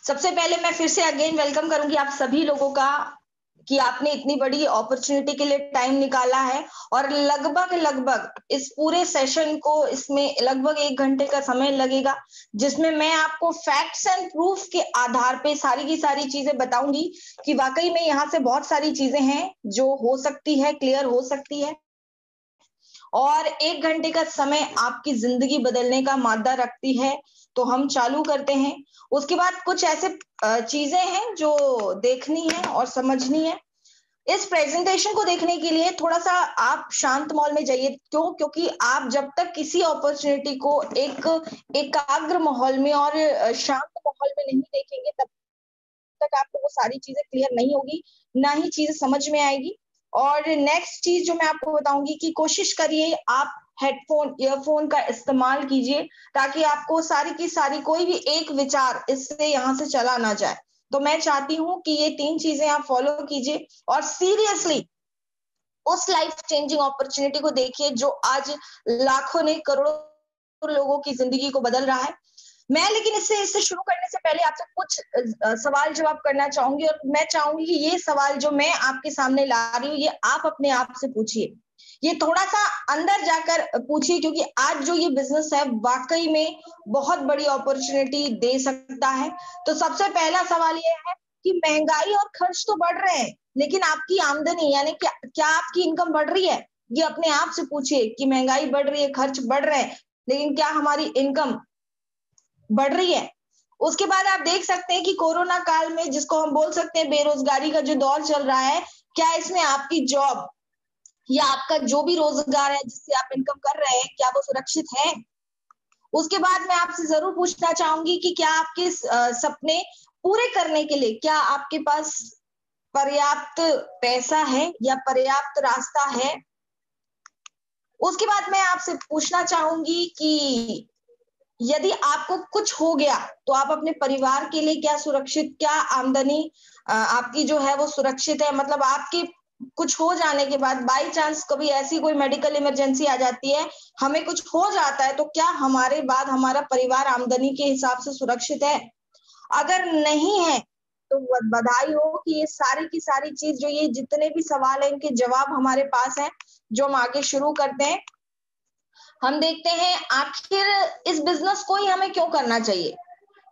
सबसे पहले मैं फिर से अगेन वेलकम करूंगी आप सभी लोगों का कि आपने इतनी बड़ी अपॉर्चुनिटी के लिए टाइम निकाला है और लगभग लगभग इस पूरे सेशन को इसमें लगभग 1 घंटे का समय लगेगा, जिसमें मैं आपको फैक्ट्स एंड प्रूफ के आधार पे सारी की सारी चीजें बताऊंगी कि वाकई में यहाँ से बहुत सारी चीजें हैं जो हो सकती है, क्लियर हो सकती है और 1 घंटे का समय आपकी जिंदगी बदलने का मादा रखती है। तो हम चालू करते हैं। उसके बाद कुछ ऐसे चीजें हैं जो देखनी है और समझनी है। इस प्रेजेंटेशन को देखने के लिए थोड़ा सा आप शांत माहौल में जाइए। क्यों? क्योंकि आप जब तक किसी अपॉर्चुनिटी को एक एकाग्र माहौल में और शांत माहौल में नहीं देखेंगे, तब तक आपको वो सारी चीजें क्लियर नहीं होगी, ना ही चीजें समझ में आएगी। और नेक्स्ट चीज जो मैं आपको बताऊंगी कि कोशिश करिए आप हेडफोन ईयरफोन का इस्तेमाल कीजिए, ताकि आपको सारी की सारी कोई भी एक विचार इससे यहाँ से चला ना जाए। तो मैं चाहती हूँ कि ये 3 चीजें आप फॉलो कीजिए और सीरियसली उस लाइफ चेंजिंग अपॉर्चुनिटी को देखिए जो आज लाखों ने करोड़ों लोगों की जिंदगी को बदल रहा है। मैं लेकिन इससे शुरू करने से पहले आपसे कुछ सवाल जवाब करना चाहूंगी और मैं चाहूंगी कि ये सवाल जो मैं आपके सामने ला रही हूँ ये आप अपने आप से पूछिए। ये थोड़ा सा अंदर जाकर पूछिए, क्योंकि आज जो ये बिजनेस है वाकई में बहुत बड़ी अपॉर्चुनिटी दे सकता है। तो सबसे पहला सवाल ये है कि महंगाई और खर्च तो बढ़ रहे हैं, लेकिन आपकी आमदनी यानी क्या आपकी इनकम बढ़ रही है? ये अपने आप से पूछिए कि महंगाई बढ़ रही है, खर्च बढ़ रहे हैं, लेकिन क्या हमारी इनकम बढ़ रही है? उसके बाद आप देख सकते हैं कि कोरोना काल में जिसको हम बोल सकते हैं बेरोजगारी का जो दौर चल रहा है, क्या इसमें आपकी जॉब या आपका जो भी रोजगार है जिससे आप इनकम कर रहे हैं, क्या वो सुरक्षित है? उसके बाद मैं आपसे जरूर पूछना चाहूंगी कि क्या आपके सपने पूरे करने के लिए क्या आपके पास पर्याप्त पैसा है या पर्याप्त रास्ता है? उसके बाद मैं आपसे पूछना चाहूंगी कि यदि आपको कुछ हो गया तो आप अपने परिवार के लिए क्या सुरक्षित, क्या आमदनी आपकी जो है वो सुरक्षित है? मतलब आपके कुछ हो जाने के बाद बाई चांस कभी ऐसी कोई मेडिकल इमरजेंसी आ जाती है, हमें कुछ हो जाता है, तो क्या हमारे बाद हमारा परिवार आमदनी के हिसाब से सुरक्षित है? अगर नहीं है तो बधाई हो कि ये सारी की सारी चीज जो ये जितने भी सवाल है इनके जवाब हमारे पास है, जो हम आगे शुरू करते हैं। हम देखते हैं आखिर इस बिजनेस को ही हमें क्यों करना चाहिए,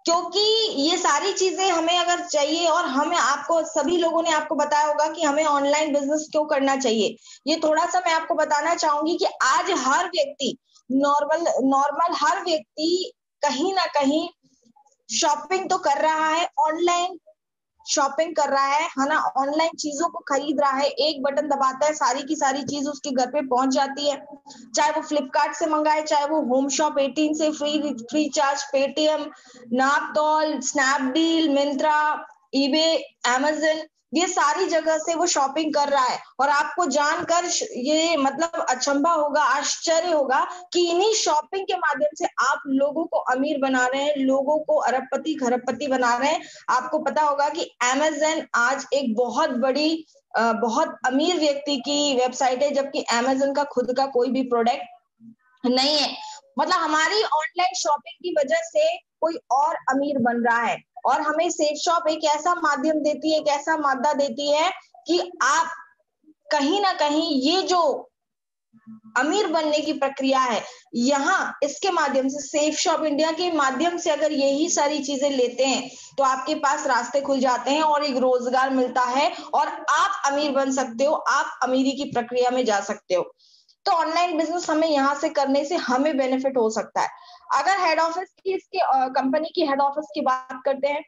क्योंकि ये सारी चीजें हमें अगर चाहिए और हमें आपको सभी लोगों ने आपको बताया होगा कि हमें ऑनलाइन बिजनेस क्यों करना चाहिए। ये थोड़ा सा मैं आपको बताना चाहूंगी कि आज हर व्यक्ति नॉर्मल नॉर्मल हर व्यक्ति कहीं ना कहीं शॉपिंग तो कर रहा है, ऑनलाइन शॉपिंग कर रहा है ना, ऑनलाइन चीजों को खरीद रहा है, एक बटन दबाता है सारी की सारी चीज उसके घर पे पहुंच जाती है। चाहे वो फ्लिपकार्ट से मंगाए, चाहे वो होम शॉप 18 से Freecharge, Paytm, Naaptol, Snapdeal, Myntra, eBay, Amazon, ये सारी जगह से वो शॉपिंग कर रहा है। और आपको जानकर ये मतलब अचंभा होगा, आश्चर्य होगा कि इन्हीं शॉपिंग के माध्यम से आप लोगों को अमीर बना रहे हैं, लोगों को अरबपति खरबपति बना रहे हैं। आपको पता होगा कि अमेजन आज एक बहुत बड़ी बहुत अमीर व्यक्ति की वेबसाइट है, जबकि अमेजन का खुद का कोई भी प्रोडक्ट नहीं है। मतलब हमारी ऑनलाइन शॉपिंग की वजह से कोई और अमीर बन रहा है। और हमें सेफ शॉप एक ऐसा माध्यम देती है, एक ऐसा मादा देती है कि आप कहीं ना कहीं ये जो अमीर बनने की प्रक्रिया है, यहाँ इसके माध्यम से सेफ शॉप इंडिया के माध्यम से अगर यही सारी चीजें लेते हैं तो आपके पास रास्ते खुल जाते हैं और एक रोजगार मिलता है और आप अमीर बन सकते हो, आप अमीरी की प्रक्रिया में जा सकते हो। तो ऑनलाइन बिजनेस हमें यहाँ से करने से हमें बेनिफिट हो सकता है। अगर हेड ऑफिस की इसके कंपनी की हेड ऑफिस की बात करते हैं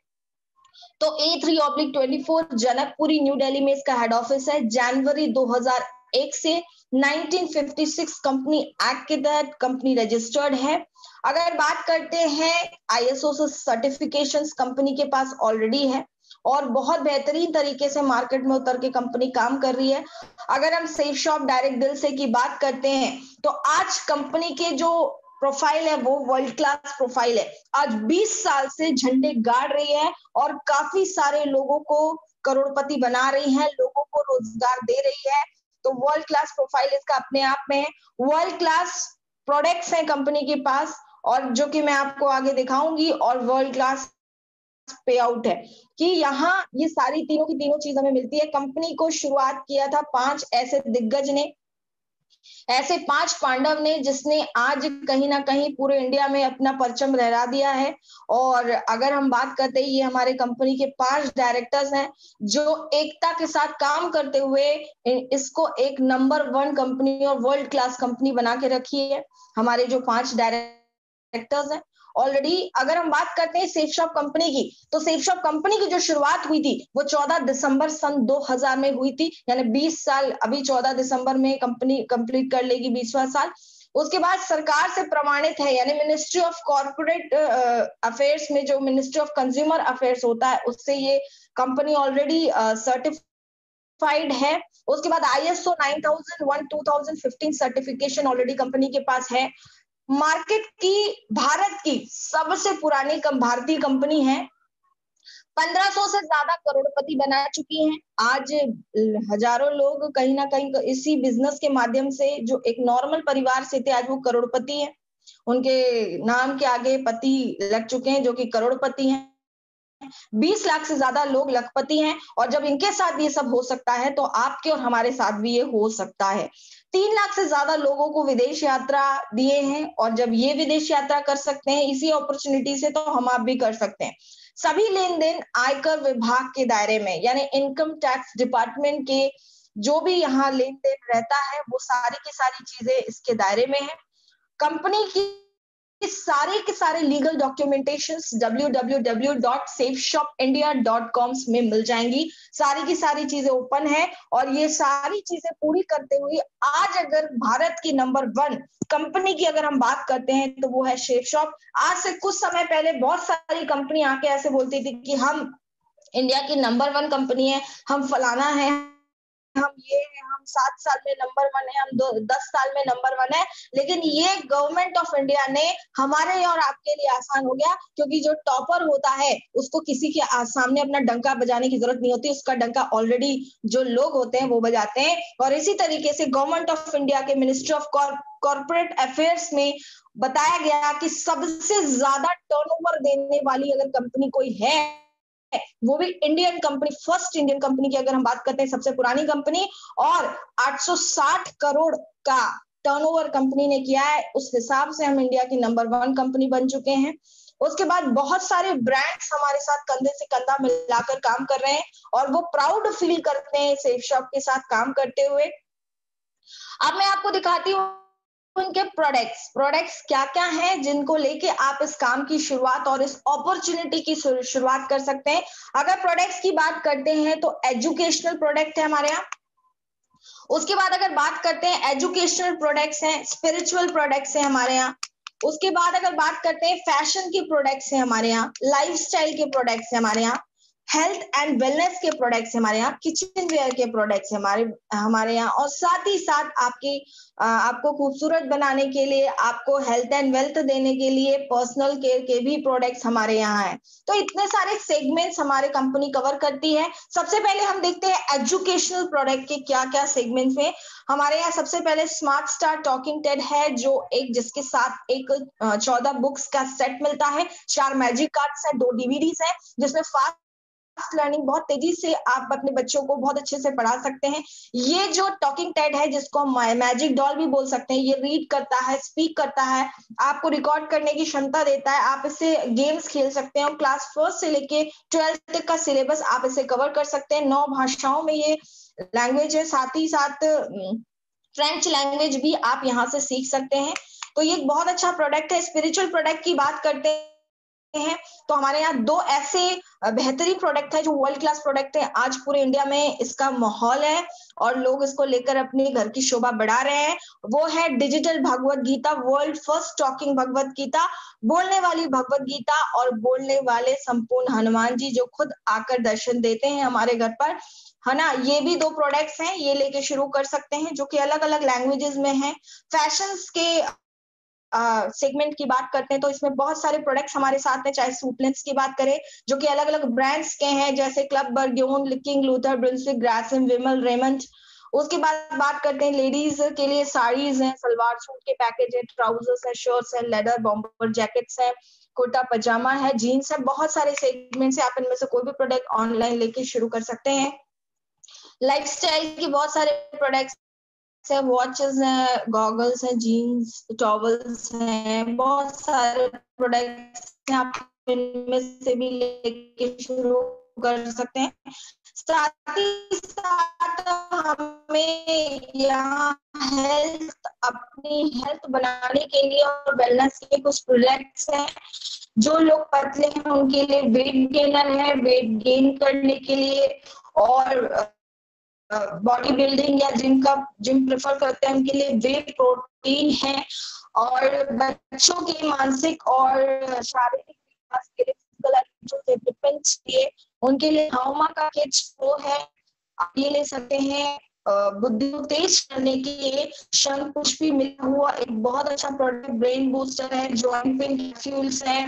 तो A3/24 जनकपुरी न्यू दिल्ली में इसका हेड ऑफिस है। जनवरी 2001 से 1956 कंपनी एक्ट के तहत कंपनी रजिस्टर्ड है। अगर बात करते हैं ISO से सर्टिफिकेशंस कंपनी के पास ऑलरेडी है और बहुत बेहतरीन तरीके से मार्केट में उतर के कंपनी काम कर रही है। अगर हम सेफ शॉप डायरेक्ट दिल से की बात करते हैं तो आज कंपनी के जो प्रोफाइल है वो वर्ल्ड क्लास प्रोफाइल है। आज 20 साल से झंडे गाड़ रही है और काफी सारे लोगों को करोड़पति बना रही है, लोगों को रोजगार दे रही है। तो वर्ल्ड क्लास प्रोफाइल इसका अपने आप में है। वर्ल्ड क्लास प्रोडक्ट्स हैं कंपनी के पास और जो कि मैं आपको आगे दिखाऊंगी, और वर्ल्ड क्लास पे आउट है कि यहाँ ये सारी तीनों की तीनों चीज हमें मिलती है। कंपनी को शुरुआत किया था 5 ऐसे दिग्गज ने, ऐसे 5 पांडव ने, जिसने आज कहीं ना कहीं पूरे इंडिया में अपना परचम लहरा दिया है। और अगर हम बात करते हैं, ये हमारे कंपनी के 5 डायरेक्टर्स हैं जो एकता के साथ काम करते हुए इसको एक नंबर 1 कंपनी और वर्ल्ड क्लास कंपनी बना के रखी है। हमारे जो 5 डायरेक्टर्स हैं ऑलरेडी। अगर हम बात करते हैं सेफ शॉप कंपनी की, तो सेफ शॉप कंपनी की जो शुरुआत हुई थी वो 14 दिसंबर सन 2000 में हुई थी, यानी 20 साल, अभी 14 दिसंबर में कंपनी कंप्लीट कर लेगी 20वां साल। उसके बाद सरकार से प्रमाणित है, यानी मिनिस्ट्री ऑफ कॉर्पोरेट अफेयर्स में, जो मिनिस्ट्री ऑफ कंज्यूमर अफेयर्स होता है, उससे ये कंपनी ऑलरेडी सर्टिफाइड है। उसके बाद ISO 9001 2015 सर्टिफिकेशन ऑलरेडी कंपनी के पास है। मार्केट की, भारत की सबसे पुरानी भारतीय कंपनी है। 1500 से ज्यादा करोड़पति बना चुकी हैं। आज हजारों लोग कहीं ना कहीं इसी बिजनेस के माध्यम से, जो एक नॉर्मल परिवार से थे, आज वो करोड़पति हैं। उनके नाम के आगे पति लग चुके हैं, जो कि करोड़पति हैं। 20 लाख से ज्यादा लोग लखपति हैं। और जब इनके साथ ये सब हो सकता है, तो आपके और हमारे साथ भी ये हो सकता है। 3 लाख से ज्यादा लोगों को विदेश यात्रा दिए हैं, और जब ये विदेश यात्रा कर सकते हैं इसी अपॉर्चुनिटी से, तो हम आप भी कर सकते हैं। सभी लेन देन आयकर विभाग के दायरे में, यानी इनकम टैक्स डिपार्टमेंट के जो भी यहाँ लेन देन रहता है, वो सारी की सारी चीजें इसके दायरे में है। कंपनी की सारे के सारे लीगल डॉक्यूमेंटेशंस www.safeshopindia.com में मिल जाएंगी। सारी की सारी चीजें ओपन है, और ये सारी चीजें पूरी करते हुए आज अगर भारत की नंबर 1 कंपनी की अगर हम बात करते हैं, तो वो है सेफ शॉप। आज से कुछ समय पहले बहुत सारी कंपनी आके ऐसे बोलती थी कि हम इंडिया की नंबर 1 कंपनी है, हम फलाना है, हम ये है, हम 7 साल में नंबर 1 है, हम 10 साल में नंबर 1 है। लेकिन ये गवर्नमेंट ऑफ इंडिया ने हमारे और आपके लिए आसान हो गया, क्योंकि जो टॉपर होता है उसको किसी के सामने अपना डंका बजाने की जरूरत नहीं होती। उसका डंका ऑलरेडी जो लोग होते हैं वो बजाते हैं। और इसी तरीके से गवर्नमेंट ऑफ इंडिया के मिनिस्ट्री ऑफ कॉर्पोरेट अफेयर्स में बताया गया कि सबसे ज्यादा टर्नओवर देने वाली अगर कंपनी कोई है, वो भी Indian company, first Indian company की अगर हम बात करते हैं, सबसे पुरानी कंपनी, और 860 करोड़ का टर्नओवर कंपनी ने किया है। उस हिसाब से हम इंडिया की नंबर 1 कंपनी बन चुके हैं। उसके बाद बहुत सारे ब्रांड्स हमारे साथ कंधे से कंधा मिलाकर काम कर रहे हैं, और वो प्राउड फील करते हैं सेफ शॉप के साथ काम करते हुए। अब मैं आपको दिखाती हूँ उनके प्रोडक्ट्स क्या क्या हैं, जिनको लेके आप इस काम की शुरुआत और इस अपॉर्चुनिटी की शुरुआत कर सकते हैं। अगर प्रोडक्ट्स की बात करते हैं, तो एजुकेशनल प्रोडक्ट है हमारे यहाँ। उसके बाद अगर बात करते हैं, एजुकेशनल प्रोडक्ट्स हैं, स्पिरिचुअल प्रोडक्ट्स हैं हमारे यहाँ। उसके बाद अगर बात करते हैं, फैशन के प्रोडक्ट्स हैं हमारे यहाँ, लाइफस्टाइल के प्रोडक्ट्स हैं हमारे यहाँ, हेल्थ एंड वेलनेस के प्रोडक्ट्स हमारे यहाँ, किचन वेयर के प्रोडक्ट्स हमारे यहाँ, और साथ ही साथ आपको खूबसूरत बनाने के लिए, आपको हेल्थ एंड वेल्थ देने के लिए पर्सनल केयर के भी प्रोडक्ट्स हमारे यहाँ हैं। तो इतने सारे सेगमेंट्स हमारे कंपनी कवर करती है। सबसे पहले हम देखते हैं एजुकेशनल प्रोडक्ट के क्या क्या सेगमेंट्स में। हमारे यहाँ सबसे पहले स्मार्ट स्टार टॉकिंग टेड है, जो जिसके साथ एक 14 बुक्स का सेट मिलता है, 4 मैजिक कार्ड्स है, 2 DVDs है, जिसमें फास्ट लर्निंग, बहुत तेजी से आप अपने बच्चों को बहुत अच्छे से पढ़ा सकते हैं। ये जो टॉकिंग टेड है, जिसको मैजिक डॉल भी बोल सकते हैं, ये रीड करता है, स्पीक करता है, आपको रिकॉर्ड करने की क्षमता देता है। आप इससे गेम्स खेल सकते हैं, और क्लास 1 से लेके 12th तक का सिलेबस आप इसे कवर कर सकते हैं। 9 भाषाओं में ये लैंग्वेज है, साथ ही साथ फ्रेंच लैंग्वेज भी आप यहाँ से सीख सकते हैं। तो ये एक बहुत अच्छा प्रोडक्ट है। स्पिरिचुअल प्रोडक्ट की बात करते हैं, तो हमारे यहाँ 2 ऐसे बेहतरीन प्रोडक्ट है जो वर्ल्ड क्लास प्रोडक्ट है। आज पूरे इंडिया में इसका माहौल है, और लोग इसको लेकर अपने घर की शोभा बढ़ा रहे हैं। वो है digital Bhagavad Gita, world first talking Bhagavad Gita, बोलने वाली भगवत गीता, और बोलने वाले संपूर्ण हनुमान जी, जो खुद आकर दर्शन देते हैं हमारे घर पर, है ना। ये भी 2 प्रोडक्ट्स हैं, ये लेके शुरू कर सकते हैं, जो कि अलग अलग लैंग्वेजेस में हैं। फैशंस के सेगमेंट की बात करते हैं, तो इसमें बहुत सारे प्रोडक्ट्स हमारे साथ हैं। चाहे सूटलेट्स की बात करें, जो कि अलग अलग ब्रांड्स के हैं, जैसे क्लब बर्ग्यून, किंग लूथर, ब्रिंसविक, ग्रासिम, विमल, रेमंड। उसके बाद बात करते हैं लेडीज के लिए, साड़ीज हैं, सलवार सूट के पैकेज है, ट्राउजर्स है, शर्ट्स है, लेदर बॉम्बर जैकेट्स है, कुर्ता पजामा है, जीन्स है, बहुत सारे सेगमेंट्स है। आप इनमें से कोई भी प्रोडक्ट ऑनलाइन लेके शुरू कर सकते हैं। लाइफस्टाइल की बहुत सारे प्रोडक्ट्स है, वॉचेस हैं, गॉगल्स हैं, जीन्स, टॉवल्स हैं, बहुत सारे प्रोडक्ट्स हैं। आप इनमें से भी लेके शुरू कर सकते हैं। साथ ही साथ हमें यहाँ अपनी हेल्थ बनाने के लिए और वेलनेस के कुछ प्रोडक्ट्स हैं। जो लोग पतले हैं उनके लिए वेट गेनर है, वेट गेन करने के लिए, और बॉडी बिल्डिंग या जिम प्रेफर करते हैं उनके लिए वे प्रोटीन है। और बच्चों के मानसिक और शारीरिक विकास के लिए, फिजिकल डेवलपमेंट के लिए, उनके लिए हाउमा का किड्स प्रो है, आप ये ले सकते हैं। बुद्धि को तेज करने के लिए शंख पुष्पी मिला हुआ एक बहुत अच्छा प्रोडक्ट ब्रेन बूस्टर है। जॉइंट पेन कैप्सूल्स है,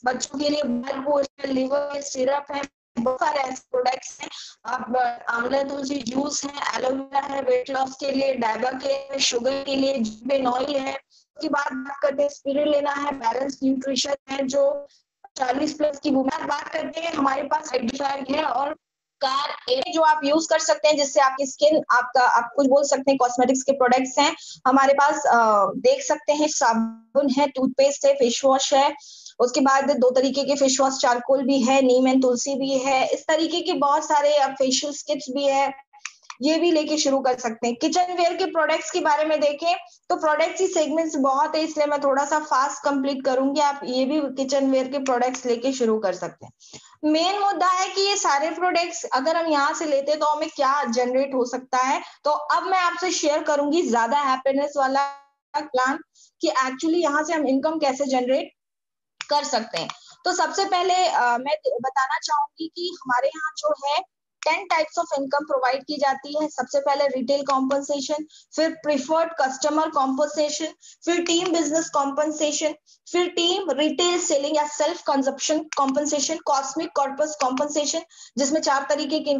बच्चों के लिए ब्लड बूस्टर, लिवर सिरप है, बहुत सारे ऐसे प्रोडक्ट्स हैं। आप आंवला तुलसी जूस है, एलोवेरा है वेट लॉस के लिए, डायबा के लिए, शुगर के लिए, जिबेन ऑयल है। उसके बाद बात करते हैं स्पिरुलिना है, बैलेंस न्यूट्रिशन है जो 40+ की वुमेन। बात करते हैं हमारे पास हाइड्रोफैग है और कार जो आप यूज कर सकते हैं जिससे आपकी स्किन, आप कुछ बोल सकते हैं कॉस्मेटिक्स के प्रोडक्ट्स हैं हमारे पास। देख सकते हैं साबुन है, टूथपेस्ट है, फेस वॉश है। उसके बाद 2 तरीके के फेस वॉश, चारकोल भी है, नीम एंड तुलसी भी है। इस तरीके के बहुत सारे फेशियल किट्स भी है, ये भी लेके शुरू कर सकते हैं। किचन वेयर के प्रोडक्ट्स के बारे में देखें तो प्रोडक्ट्स की सेगमेंट्स बहुत है, इसलिए मैं थोड़ा सा फास्ट कंप्लीट करूंगी। आप ये भी किचन वेयर के प्रोडक्ट्स लेके शुरू कर सकते हैं। मेन मुद्दा है कि ये सारे प्रोडक्ट्स अगर हम यहाँ से लेते हैं तो हमें क्या जनरेट हो सकता है। तो अब मैं आपसे शेयर करूंगी ज्यादा हैप्पीनेस वाला प्लान कि एक्चुअली यहाँ से हम इनकम कैसे जनरेट कर सकते हैं। तो सबसे पहले मैं बताना चाहूंगी कि हमारे यहाँ जो है 10 टाइप्स ऑफ इनकम प्रोवाइड की जाती है। सबसे पहले रिटेल कॉम्पनसेशन, फिर प्रिफर्ड कस्टमर कॉम्पनसेशन, फिर टीम बिजनेस कॉम्पनसेशन, फिर टीम रिटेल सेलिंग या self consumption compensation, cosmic corpus compensation जिसमें 4 तरीके के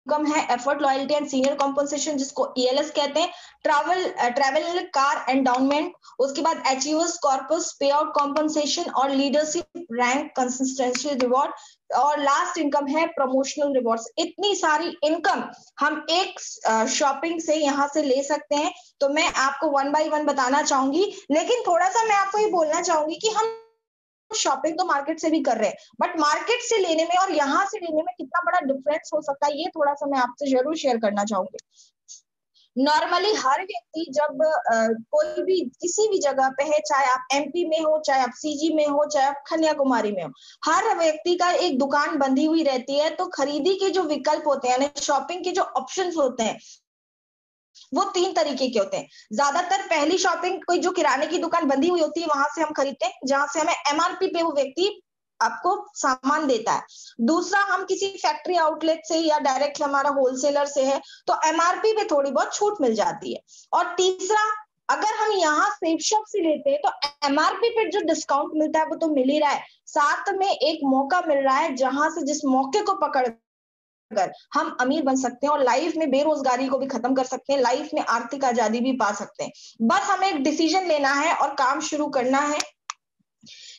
इनकम है, effort loyalty and senior compensation जिसको ELS कहते हैं, ट्रैवल कार एंडाउनमेंट, उसके बाद अचीवर्स कॉर्पस पे आउट कॉम्पनसेशन और लीडरशिप रैंक कंसिस्टेंसी रिवॉर्ड, और लास्ट इनकम है प्रमोशनल रिवॉर्ड्स। इतनी सारी इनकम हम एक शॉपिंग से यहाँ से ले सकते हैं। तो मैं आपको 1 बाय 1 बताना चाहूंगी, लेकिन थोड़ा सा मैं आपको ये बोलना चाहूंगी कि हम शॉपिंग तो मार्केट से भी कर रहे हैं, बट मार्केट से लेने में और यहाँ से लेने में कितना बड़ा डिफरेंस हो सकता है, ये थोड़ा सा मैं आपसे जरूर शेयर करना चाहूंगी। नॉर्मली हर व्यक्ति जब कोई भी किसी भी जगह पे है, चाहे आप MP में हो, चाहे आप CG में हो, चाहे आप कन्याकुमारी में हो, हर व्यक्ति का एक दुकान बंधी हुई रहती है। तो खरीदी के जो विकल्प होते हैं, यानी शॉपिंग के जो ऑप्शंस होते हैं, वो 3 तरीके के होते हैं। ज्यादातर पहली शॉपिंग कोई जो किराने की दुकान बंदी हुई होती है वहां से हम खरीदते हैं, जहां से हमें MRP पे वो व्यक्ति आपको सामान देता है। दूसरा, हम किसी फैक्ट्री आउटलेट से या डायरेक्ट हमारा होलसेलर से है तो MRP पे थोड़ी बहुत छूट मिल जाती है। और तीसरा, अगर हम यहाँ सेफ शॉप से लेते हैं तो MRP पे जो डिस्काउंट मिलता है वो तो मिल ही रहा है, साथ में एक मौका मिल रहा है जहां से जिस मौके को पकड़ कर हम अमीर बन सकते हैं और लाइफ में बेरोजगारी को भी खत्म कर सकते हैं, लाइफ में आर्थिक आजादी भी पा सकते हैं। बस हमें एक डिसीजन लेना है और काम शुरू करना है।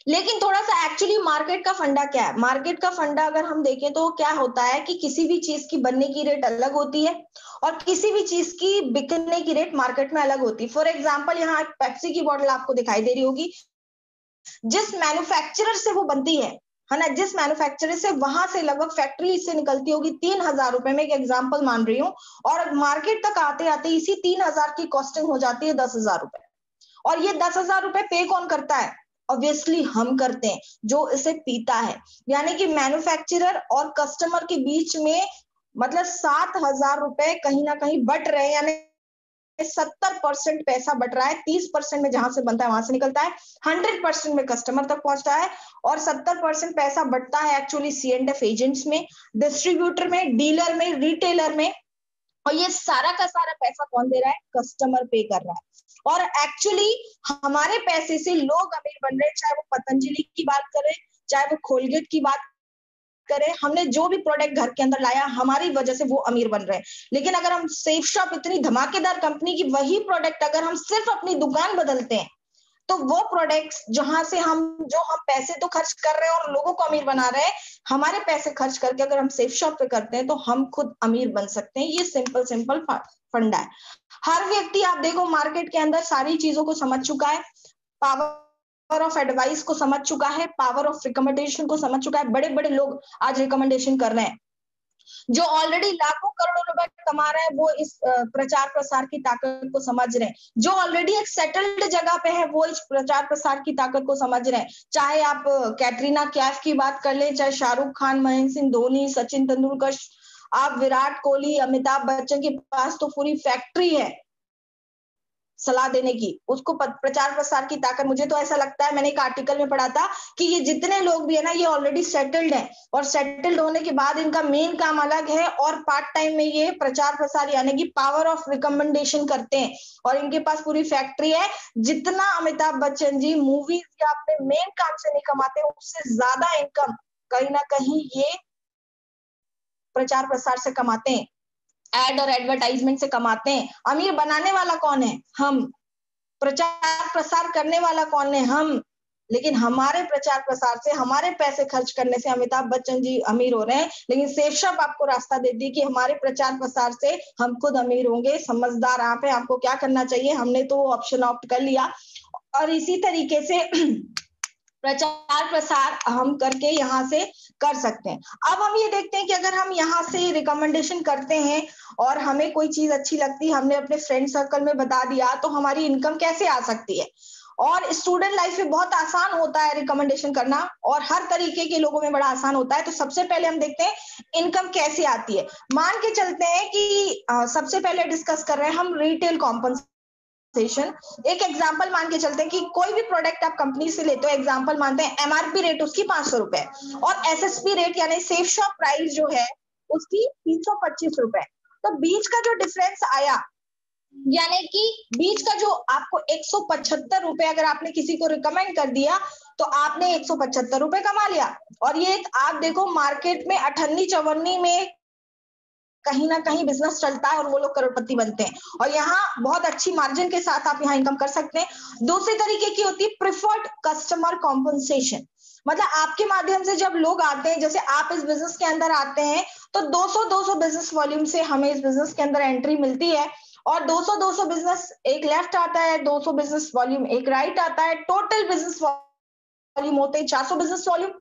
लेकिन थोड़ा सा एक्चुअली मार्केट का फंडा क्या है, मार्केट का फंडा अगर हम देखें तो क्या होता है कि किसी भी चीज की बनने की रेट अलग होती है और किसी भी चीज की बिकने की रेट मार्केट में अलग होती है। फॉर एग्जाम्पल, यहाँ एक पेप्सी की बोतल आपको दिखाई दे रही होगी, जिस मैन्युफैक्चरर से वो बनती है ना, जिस मैन्युफैक्चरर से, वहां से लगभग फैक्ट्री से निकलती होगी 3,000 रुपए में, एक एग्जाम्पल मान रही हूँ, और मार्केट तक आते आते इसी 3,000 की कॉस्टिंग हो जाती है 10,000 रुपए। और ये 10,000 रुपए पे कौन करता है? ऑब्वियसली हम करते हैं, जो इसे पीता है। यानी कि मैन्युफैक्चरर और कस्टमर के बीच में मतलब 7,000 रुपए कहीं ना कहीं बट रहे हैं, यानी 70% पैसा बट रहा है। 30% में जहां से बनता है वहां से निकलता है, 100% में कस्टमर तक पहुंचता है, और 70% पैसा बटता है एक्चुअली C&F एजेंट्स में, डिस्ट्रीब्यूटर में, डीलर में, रिटेलर में। और ये सारा का सारा पैसा कौन दे रहा है? कस्टमर पे कर रहा है। और एक्चुअली हमारे पैसे से लोग अमीर बन रहे हैं, चाहे वो पतंजलि की बात करें, चाहे वो कोलगेट की बात करें, हमने जो भी प्रोडक्ट घर के अंदर लाया हमारी वजह से वो अमीर बन रहे हैं। लेकिन अगर हम सेफ शॉप, इतनी धमाकेदार कंपनी की वही प्रोडक्ट अगर हम सिर्फ अपनी दुकान बदलते हैं तो वो प्रोडक्ट्स जहां से हम पैसे तो खर्च कर रहे हैं और लोगों को अमीर बना रहे हैं, हमारे पैसे खर्च करके अगर हम सेफ शॉप पे करते हैं तो हम खुद अमीर बन सकते हैं। ये सिंपल फंडा है। हर व्यक्ति आप देखो मार्केट के अंदर सारी चीजों को समझ चुका है, पावर ऑफ एडवाइस को समझ चुका है, पावर ऑफ रिकमेंडेशन को समझ चुका है। बड़े बड़े लोग आज रिकमेंडेशन कर रहे हैं। जो ऑलरेडी लाखों करोड़ों रुपए कमा रहे हैं वो इस प्रचार प्रसार की ताकत को समझ रहे हैं। जो ऑलरेडी एक सेटल्ड जगह पे है वो इस प्रचार प्रसार की ताकत को समझ रहे हैं। चाहे आप कैटरीना कैफ की बात कर ले, चाहे शाहरुख खान, महेंद्र सिंह धोनी, सचिन तेंदुलकर, आप विराट कोहली, अमिताभ बच्चन के पास तो पूरी फैक्ट्री है सलाह देने की। उसको प्रचार प्रसार की ताकत, मुझे तो ऐसा लगता है, मैंने एक आर्टिकल में पढ़ा था कि ये जितने लोग भी है ना ये ऑलरेडी सेटल्ड हैं, और सेटल्ड होने के बाद इनका मेन काम अलग है और पार्ट टाइम में ये प्रचार प्रसार यानी कि पावर ऑफ रिकमेंडेशन करते हैं, और इनके पास पूरी फैक्ट्री है। जितना अमिताभ बच्चन जी मूवीज या अपने मेन काम से नहीं कमाते उससे ज्यादा इनकम कहीं ना कहीं ये प्रचार प्रसार से कमाते हैं, एड और एडवर्टाइजमेंट से कमाते हैं। अमीर बनाने वाला कौन है? हम। प्रचार प्रसार करने वाला कौन है? हम। लेकिन हमारे प्रचार प्रसार से, हमारे पैसे खर्च करने से अमिताभ बच्चन जी अमीर हो रहे हैं, लेकिन सेफ शॉप आपको रास्ता देती है कि हमारे प्रचार प्रसार से हम खुद अमीर होंगे। समझदार आप है, आपको क्या करना चाहिए, हमने तो ऑप्शन ऑप्ट कर लिया। और इसी तरीके से प्रचार प्रसार हम करके यहाँ से कर सकते हैं। अब हम ये देखते हैं कि अगर हम यहाँ से रिकमेंडेशन करते हैं और हमें कोई चीज अच्छी लगती है, हमने अपने फ्रेंड सर्कल में बता दिया, तो हमारी इनकम कैसे आ सकती है। और स्टूडेंट लाइफ में बहुत आसान होता है रिकमेंडेशन करना, और हर तरीके के लोगों में बड़ा आसान होता है। तो सबसे पहले हम देखते हैं इनकम कैसे आती है। मान के चलते हैं कि सबसे पहले डिस्कस कर रहे हैं हम रिटेल कॉम्पनसेशन। एक एग्जांपल मान के चलते हैं कि कोई भी प्रोडक्ट आप कंपनी से लेते हो, एग्जांपल मानते हैं एमआरपी रेट उसकी 500 रुपए और एसएसपी रेट यानी सेफ शॉप प्राइस जो है उसकी 325 रुपए। तो बीच का जो डिफरेंस आया, यानी कि बीच का जो आपको 175 रुपए अगर आपने किसी को रिकमेंड कर दिया तो आपने 175 रुपए कमा लिया। और ये आप देखो मार्केट में 98-54 में कहीं ना कहीं बिजनेस चलता है और वो लोग करोड़पति बनते हैं, और यहाँ बहुत अच्छी मार्जिन के साथ आप यहाँ इनकम कर सकते हैं। दूसरी तरीके की होती है प्रिफर्ड कस्टमर कॉम्पनसेशन। मतलब आपके माध्यम से जब लोग आते हैं, जैसे आप इस बिजनेस के अंदर आते हैं तो 200 बिजनेस वॉल्यूम से हमें इस बिजनेस के अंदर एंट्री मिलती है, और 200 बिजनेस एक लेफ्ट आता है, 200 बिजनेस वॉल्यूम एक राइट आता है, टोटल बिजनेस वॉल्यूम होते हैं 400 बिजनेस वॉल्यूम।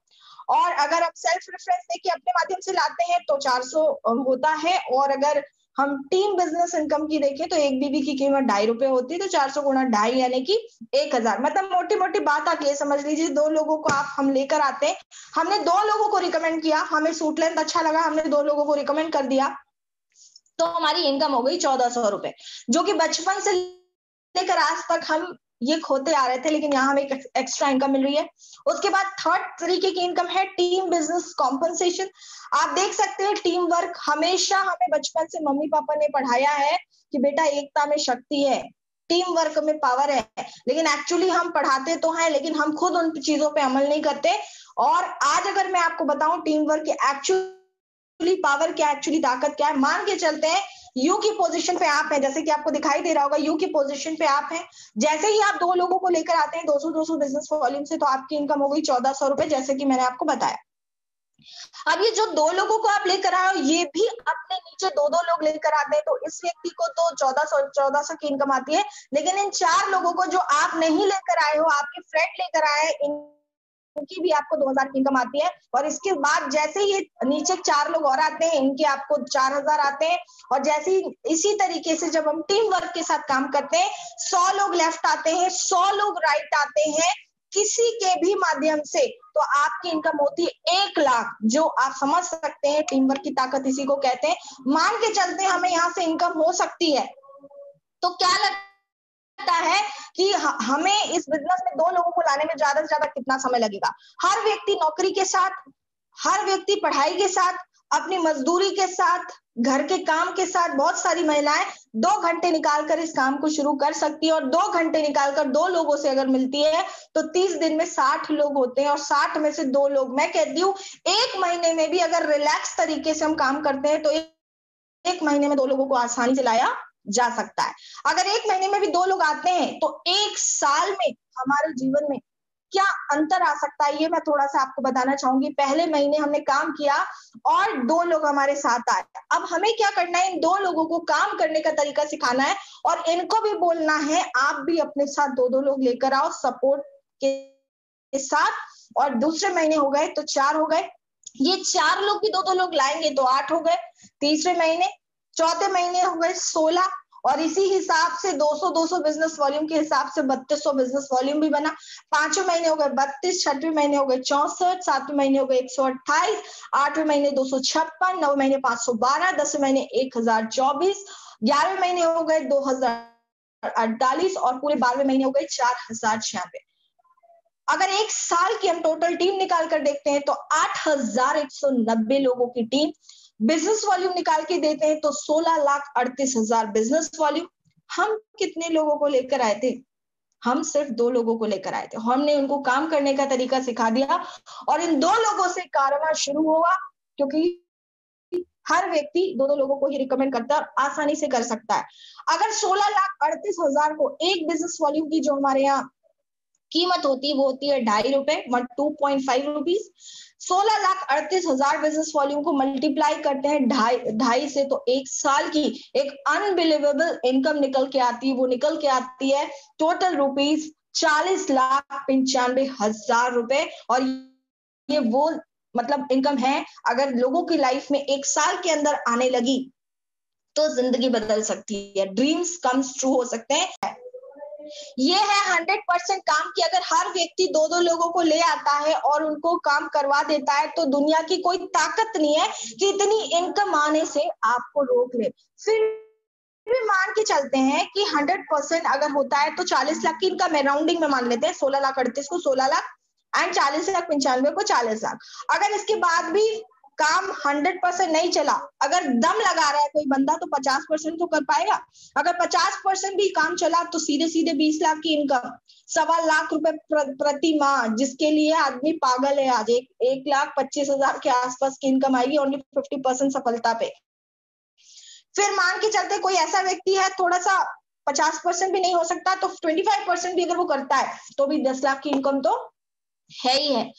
और अगर आप सेल्फ रेफरेंस देके अपने माध्यम से लाते हैं तो 400 होता है, और अगर हम टीम बिजनेस इनकम की देखें तो एक बीबी की कीमत 2.5 रुपए होती है, तो 400 गुणा 2.5 यानी कि 1000। मतलब मोटी मोटी बात आप ये समझ लीजिए, 2 लोगों को हम लेकर आते हैं, हमने 2 लोगों को रिकमेंड किया, हमें सूट लेंथ अच्छा लगा, हमने 2 लोगों को रिकमेंड कर दिया, तो हमारी इनकम हो गई 1400 रुपए, जो कि बचपन से लेकर आज तक हम ये खोते आ रहे थे, लेकिन यहाँ हमें एक्स्ट्रा इनकम मिल रही है। उसके बाद थर्ड तरीके की इनकम है टीम बिजनेस कॉम्पनसेशन। आप देख सकते हैं टीम वर्क, हमेशा हमें बचपन से मम्मी पापा ने पढ़ाया है कि बेटा एकता में शक्ति है, टीम वर्क में पावर है, लेकिन एक्चुअली हम पढ़ाते तो हैं लेकिन हम खुद उन चीजों पे अमल नहीं करते। और आज अगर मैं आपको बताऊं टीम वर्क की एक्चुअली पावर क्या, एक्चुअली ताकत क्या है, मान के चलते हैं यू की पोजीशन पे आप हैं, जैसे कि आपको दिखाई दे रहा होगा यू की पोजीशन पे आप हैं, जैसे ही आप 2 लोगों को लेकर आते हैं 200 बिजनेस वॉल्यूम से, तो आपकी इनकम हो गई 1400 रुपए, जैसे कि मैंने आपको बताया। अब ये जो 2 लोगों को आप लेकर आए हो ये भी अपने नीचे 2-2 लोग लेकर आते हैं, तो इस व्यक्ति को तो 1400 की इनकम आती है। लेकिन इन 4 लोगों को जो आप नहीं लेकर आए हो, आपके फ्रेंड लेकर आए, उनकी भी आपको 2000 की इनकम आती है। और इसके बाद जैसे ये नीचे 4 लोग और आते हैं, इनके आपको 4000 आते हैं। और जैसे ही इसी तरीके से जब हम टीम वर्क के साथ काम करते हैं, 100 लोग लेफ्ट आते हैं, 100 लोग राइट आते हैं, किसी के भी माध्यम से, तो आपकी इनकम होती है 1 लाख, जो आप समझ सकते हैं टीम वर्क की ताकत इसी को कहते हैं। मान के चलते हैं हमें यहाँ से इनकम हो सकती है, तो क्या लगता है कि हमें इस बिजनेस में 2 लोगों को लाने में ज्यादा से ज्यादा कितना समय लगेगा। हर व्यक्ति नौकरी के साथ, हर व्यक्ति पढ़ाई के साथ, अपनी मजदूरी के साथ, घर के काम के साथ, बहुत सारी महिलाएं 2 घंटे निकालकर इस काम को शुरू कर सकती है, और 2 घंटे निकालकर 2 लोगों से अगर मिलती है तो 30 दिन में 60 लोग होते हैं, और 60 में से 2 लोग, मैं कहती हूँ 1 महीने में भी अगर रिलैक्स तरीके से हम काम करते हैं तो 1 महीने में 2 लोगों को आसानी से लाया जा सकता है। अगर एक महीने में भी 2 लोग आते हैं तो एक साल में हमारे जीवन में क्या अंतर आ सकता है, ये मैं थोड़ा सा आपको बताना चाहूंगी। पहले महीने हमने काम किया और 2 लोग हमारे साथ आए। अब हमें क्या करना है, इन 2 लोगों को काम करने का तरीका सिखाना है और इनको भी बोलना है आप भी अपने साथ 2-2 लोग लेकर आओ सपोर्ट के साथ। और दूसरे महीने हो गए तो 4 हो गए, ये 4 लोग भी 2-2 लोग लाएंगे तो 8 हो गए। तीसरे महीने, चौथे महीने हो गए 16 और इसी हिसाब से 200-200 बिजनेस वॉल्यूम के हिसाब से 3200 बिजनेस वॉल्यूम भी बना। पांचवें महीने हो गए 32, छठवें महीने हो गए 64, सातवें महीने हो गए 128, आठवें महीने 256, नौवें महीने 512, 10वें महीने 1024, 11वें महीने हो गए 2048 और पूरे 12वें महीने हो गए 4096। अगर एक साल की हम टोटल टीम निकाल कर देखते हैं तो 8190 लोगों की टीम, बिजनेस वॉल्यूम निकाल के देते हैं तो 16,38,000 बिजनेस वॉल्यूम। हम कितने लोगों को लेकर आए थे? हम सिर्फ 2 लोगों को लेकर आए थे। हमने उनको काम करने का तरीका सिखा दिया और इन 2 लोगों से कारोबार शुरू हुआ, क्योंकि हर व्यक्ति 2-2 लोगों को ही रिकमेंड करता है और आसानी से कर सकता है। अगर 16,38,000 को एक बिजनेस वॉल्यूम की जो हमारे यहाँ कीमत होती है वो होती है ₹2.5, 2.5 रुपीज। 16,38,000 बिजनेस वॉल्यूम को मल्टीप्लाई करते हैं ढाई से तो एक साल की एक अनबिलीवेबल इनकम निकल के आती है। वो निकल के आती है टोटल रुपीज 40,95,000 रुपए। और ये वो मतलब इनकम है, अगर लोगों की लाइफ में एक साल के अंदर आने लगी तो जिंदगी बदल सकती है, ड्रीम्स कम्स ट्रू हो सकते हैं। ये है 100% काम की। अगर हर व्यक्ति 2-2 लोगों को ले आता है और उनको काम करवा देता है तो दुनिया की कोई ताकत नहीं है कि इतनी इनकम आने से आपको रोक ले। फिर भी मान के चलते हैं कि 100% अगर होता है तो 40 लाख की इनकम है, राउंडिंग में मान लेते हैं, 16,38,000 को 16 लाख एंड 40,95,000 को 40 लाख। अगर इसके बाद भी काम 100% नहीं चला, अगर दम लगा रहा है कोई बंदा तो 50% तो कर पाएगा। अगर 50% भी काम चला तो सीधे सीधे 20 लाख की इनकम, 1.25 लाख रुपए प्रति माह, जिसके लिए आदमी पागल है आज। 1,25,000 के आसपास की इनकम आएगी ओनली 50% सफलता पे। फिर मान के चलते कोई ऐसा व्यक्ति है थोड़ा सा 50% भी नहीं हो सकता तो 25% भी अगर वो करता है तो भी 10 लाख की इनकम तो है ही है।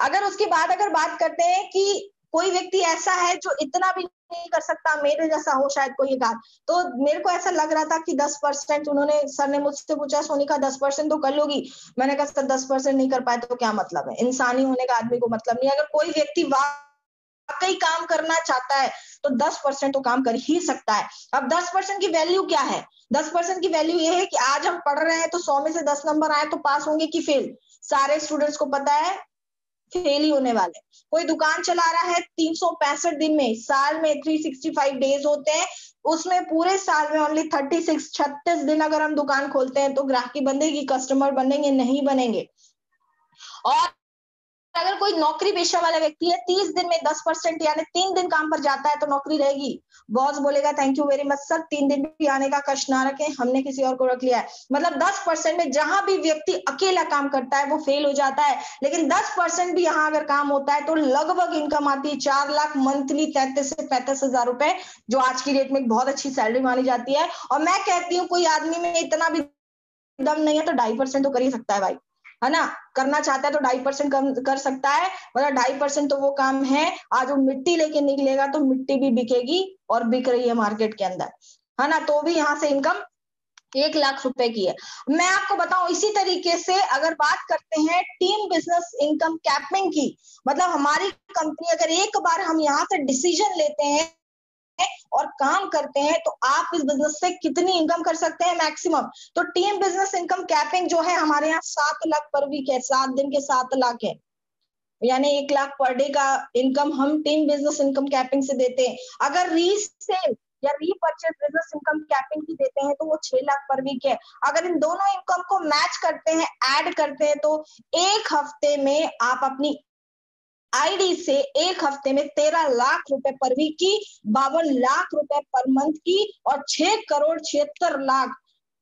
अगर उसके बाद अगर बात करते हैं कि कोई व्यक्ति ऐसा है जो इतना भी नहीं कर सकता, मेरे जैसा हो शायद कोई एक, तो मेरे को ऐसा लग रहा था कि 10%, उन्होंने सर ने मुझसे पूछा सोनिका 10% तो कर लोगी? मैंने कहा सर 10% नहीं कर पाए तो क्या मतलब है, इंसानी होने का आदमी को मतलब नहीं। अगर कोई व्यक्ति वाकई काम करना चाहता है तो 10% तो काम कर ही सकता है। अब 10% की वैल्यू क्या है? 10% की वैल्यू ये है कि आज हम पढ़ रहे हैं तो 100 में से 10 नंबर आए तो पास होंगे कि फेल? सारे स्टूडेंट्स को पता है फेल ही होने वाले। कोई दुकान चला रहा है 365 दिन में, साल में 365 डेज होते हैं, उसमें पूरे साल में ओनली 36 दिन अगर हम दुकान खोलते हैं तो ग्राहकी बनेगी, कस्टमर बनेंगे? नहीं बनेंगे। और अगर कोई नौकरी पेशा वाला व्यक्ति है 30 दिन में 10% यानी 3 दिन काम पर जाता है तो नौकरी रहेगी? बॉस बोलेगा thank you very much sir, 3 दिन भी आने का कष्ट ना रखें, हमने किसी और को रख लिया है। मतलब 10% में जहां भी व्यक्ति अकेला काम करता है वो फेल हो जाता है, लेकिन 10% भी यहाँ अगर काम होता है तो लगभग इनकम आती है 4 लाख मंथली, 33 से 35,000 रुपए, जो आज की डेट में बहुत अच्छी सैलरी मानी जाती है। और मैं कहती हूँ कोई आदमी में इतना भी दम नहीं है तो 2.5% तो कर ही सकता है भाई, है ना? करना चाहता है तो 2.5% कम कर सकता है। मतलब 2.5% तो वो काम है, आज वो मिट्टी लेके निकलेगा तो मिट्टी भी बिकेगी और बिक रही है मार्केट के अंदर, है ना? तो भी यहाँ से इनकम 1 लाख रुपए की है। मैं आपको बताऊं इसी तरीके से अगर बात करते हैं टीम बिजनेस इनकम कैपिंग की, मतलब हमारी कंपनी अगर एक बार हम यहाँ से डिसीजन लेते हैं और काम करते हैं तो आप इस बिजनेस से कितनी इनकम कर सकते हैं मैक्सिमम। तो टीम बिजनेस इनकम कैपिंग जो है हमारे यहाँ 7 लाख पर वीक है, 7 दिन के 7 लाख है, यानी 1 लाख पर डे का इनकम हम टीम बिजनेस इनकम कैपिंग से देते हैं। अगर रीसेल या रीपर्चेज बिजनेस इनकम कैपिंग की देते हैं तो वो 6 लाख पर वीक है। अगर इन दोनों इनकम को मैच करते हैं, ऐड करते हैं तो एक हफ्ते में आप अपनी आईडी से एक हफ्ते में 13 लाख रुपए पर वीक की, 52 लाख रुपए पर मंथ की और 6,76,00,000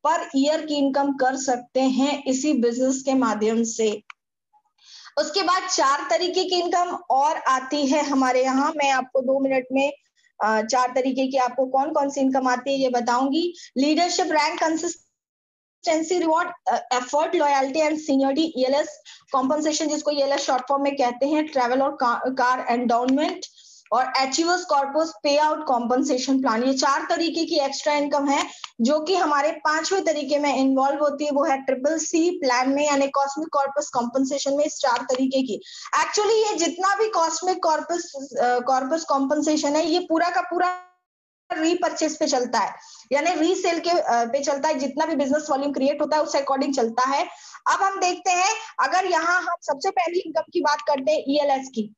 पर ईयर की इनकम कर सकते हैं इसी बिजनेस के माध्यम से। उसके बाद 4 तरीके की इनकम और आती है हमारे यहाँ, मैं आपको 2 मिनट में 4 तरीके की आपको कौन कौन सी इनकम आती है ये बताऊंगी। Leadership rank consistency reward, effort loyalty and seniority, ELS compensation जिसको ईएलएस शॉर्ट फॉर्म में कहते हैं, ट्रैवल और कार एंडाउनमेंट और अचीवर्स कॉर्पस पे आउट कॉम्पनसेशन प्लान। ये 4 तरीके की एक्स्ट्रा इनकम है जो कि हमारे 5वें तरीके में इन्वॉल्व होती है, वो है CCC प्लान में यानी कॉस्मिक कॉर्पस कॉम्पनसेशन में। इस 4 तरीके की एक्चुअली ये जितना भी कॉस्मिक कॉर्पस कॉम्पनसेशन है ये पूरा का पूरा रीपरचेस पे चलता है, यानी रीसेल के पे चलता है। जितना भी बिजनेस वॉल्यूम क्रिएट होता है उस अकॉर्डिंग चलता है। अब हम देखते हैं, अगर यहाँ हम सबसे पहली इनकम की बात करते हैं ईएलएस की,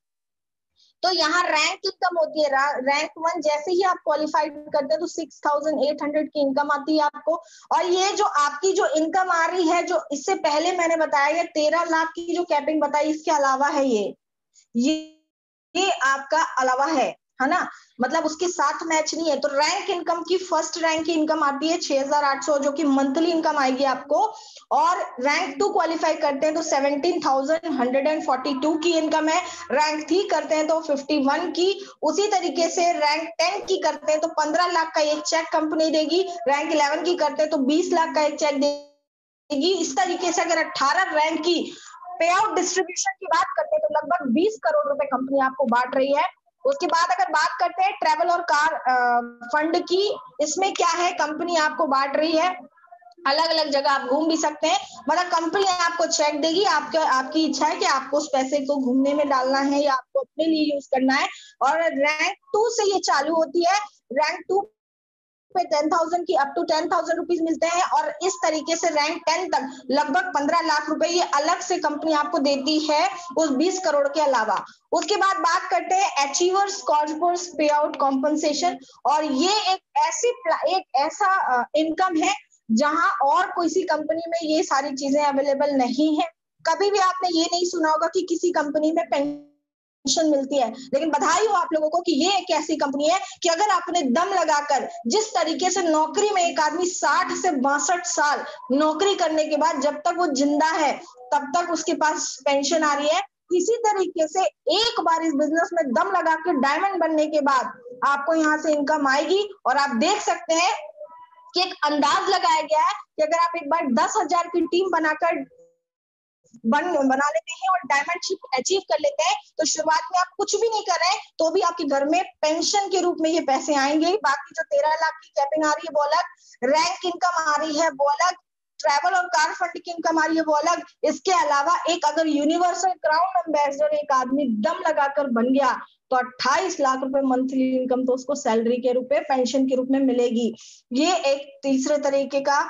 तो यहाँ रैंक इनकम होती है। रैंक 1 जैसे ही आप क्वालिफाइड करते हैं तो 6,800 की इनकम आती है आपको। और ये जो आपकी जो इनकम आ रही है, जो इससे पहले मैंने बताया ये 13 लाख की जो कैपिंग बताई, इसके अलावा है ये आपका अलावा है ना, मतलब उसके साथ मैच नहीं है। तो रैंक इनकम की फर्स्ट रैंक की इनकम आती है 6,800 जो कि मंथली इनकम आएगी आपको। और रैंक 2 क्वालिफाई करते हैं तो 17,142 की इनकम है। रैंक 3 करते हैं तो 51 की। उसी तरीके से रैंक 10 की करते हैं तो 15 लाख का एक चेक कंपनी देगी। रैंक 11 की करते हैं तो 20 लाख का एक चेक देगी। इस तरीके से अगर 18 रैंक की पे आउट डिस्ट्रीब्यूशन की बात करते हैं तो लगभग 20 करोड़ रुपए कंपनी आपको बांट रही है। उसके बाद अगर बात करते हैं ट्रैवल और कार फंड की, इसमें क्या है, कंपनी आपको बांट रही है, अलग अलग जगह आप घूम भी सकते हैं, मतलब कंपनी आपको चेक देगी, आपकी इच्छा है कि आपको उस पैसे को घूमने में डालना है या आपको अपने लिए यूज करना है। और रैंक 2 से ये चालू होती है। रैंक 2 पे 10,000 की अप टू 10,000 रुपीज मिलते हैं। और इस तरीके से रैंक 10 तक लगभग 15 लाख रुपए ये अलग से कंपनी आपको देती है उस 20 करोड़ के अलावा। उसके बाद बात करते हैं अचीवर्स कॉर्पोरेट पे आउट कॉम्पनसेशन। और ये एक ऐसा इनकम है जहां और किसी कंपनी में ये सारी चीजें अवेलेबल नहीं है। कभी भी आपने ये नहीं सुना होगा कि किसी कंपनी में पेंशन मिलती है, लेकिन बधाई हो आप लोगों को कि ये एक ऐसी कंपनी है कि अगर आपने दम लगाकर जिस तरीके से नौकरी में एक आदमी 60 से 62 साल नौकरी करने के बाद जब तक वो जिंदा है तब तक उसके पास पेंशन आ रही है, इसी तरीके से एक बार इस बिजनेस में दम लगा के डायमंड बनने के बाद आपको यहाँ से इनकम आएगी। और आप देख सकते हैं कि एक अंदाज लगाया गया है कि अगर आप एक बार 10,000 की टीम बनाकर बना लेते हैं और डायमंडशिप अचीव कर लेते हैं तो शुरुआत में आप कुछ भी नहीं कर रहे हैं तो भी आपके घर में पेंशन के रूप में ये पैसे आएंगे। बाकी जो 13 लाख की कैपिंग आ रही है वो अलग, रैंक इनकम आ रही है वो अलग, ट्रैवल और कार फंड की इनकम आ रही है वो अलग। इसके अलावा एक अगर यूनिवर्सल क्राउन एम्बेसडर एक आदमी दम लगाकर बन गया तो 28 लाख रुपए मंथली इनकम तो उसको सैलरी के रूप में, पेंशन के रूप में मिलेगी। ये एक तीसरे तरीके का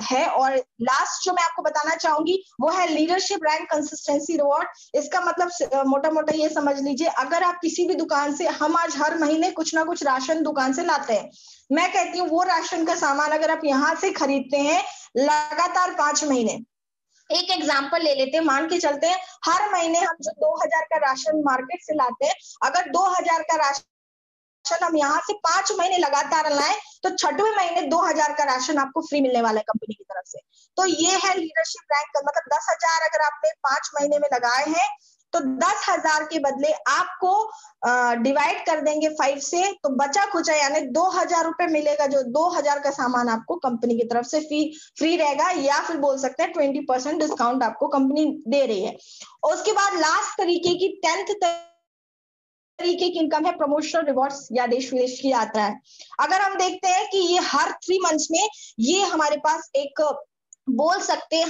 है। और लास्ट जो मैं आपको बताना चाहूंगी वो है लीडरशिप रैंक कंसिस्टेंसी रिवॉर्ड। इसका मतलब मोटा मोटा ये समझ लीजिए, अगर आप किसी भी दुकान से, हम आज हर महीने कुछ ना कुछ राशन दुकान से लाते हैं, मैं कहती हूँ वो राशन का सामान अगर आप यहाँ से खरीदते हैं लगातार 5 महीने, एक एग्जाम्पल ले लेते हैं, मान के चलते हैं हर महीने हम जो 2,000 का राशन मार्केट से लाते हैं, अगर 2,000 का राशन हम यहाँ से 5 महीने लगातार लाएं तो 6वें महीने 2,000 का राशन आपको फ्री मिलने वाला है कंपनी की तरफ से। तो ये है लीडरशिप रैंक का मतलब 10,000 अगर आपने 5 महीने में लगाए हैं तो 10,000 के बदले आपको डिवाइड कर देंगे 5 से तो बचा खुचा यानी 2,000 रुपए मिलेगा, जो 2,000 का सामान आपको कंपनी की तरफ से फ्री रहेगा, या फिर बोल सकते हैं 20% डिस्काउंट आपको कंपनी दे रही है। और उसके बाद लास्ट तरीके की 10th तरीके की इनकम है प्रमोशनल रिवॉर्ड्स या देश विदेश की यात्रा है। अगर हम देखते हैं कि ये हर 3 मंथ्स में ये हमारे पास एक बोल सकते हैं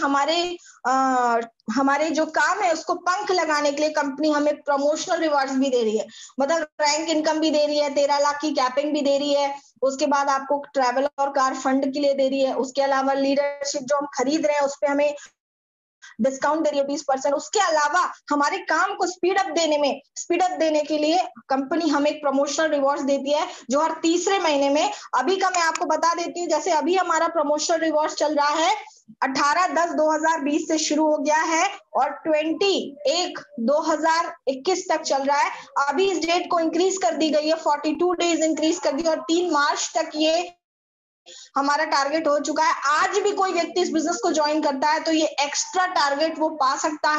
हमारे जो काम है उसको पंख लगाने के लिए कंपनी हमें प्रमोशनल रिवॉर्ड्स भी दे रही है, मतलब रैंक इनकम भी दे रही है, 13 लाख की कैपिंग भी दे रही है, उसके बाद आपको ट्रैवल और कार फंड के लिए दे रही है, उसके अलावा लीडरशिप जो हम खरीद रहे हैं उस पर हमें डिस्काउंट दे रही है 20%। उसके अलावा हमारे काम को स्पीड अप देने के लिए कंपनी हमें एक प्रमोशनल रिवॉर्ड्स देती है जो हर तीसरे महीने में। अभी का मैं आपको बता देती हूँ, जैसे अभी हमारा प्रमोशनल रिवॉर्ड्स चल रहा है 18/10/2020 से शुरू हो गया है और 21/1/2021 तक चल रहा है। अभी इस डेट को इंक्रीज कर दी गई है, 42 डेज इंक्रीज कर दी और 3 मार्च तक ये हमारा टारगेट हो चुका है। आज भी कोई व्यक्ति इस बिजनेस को ज्वाइन करता है तो ये एक्स्ट्रा टारगेट वो पा सकता है।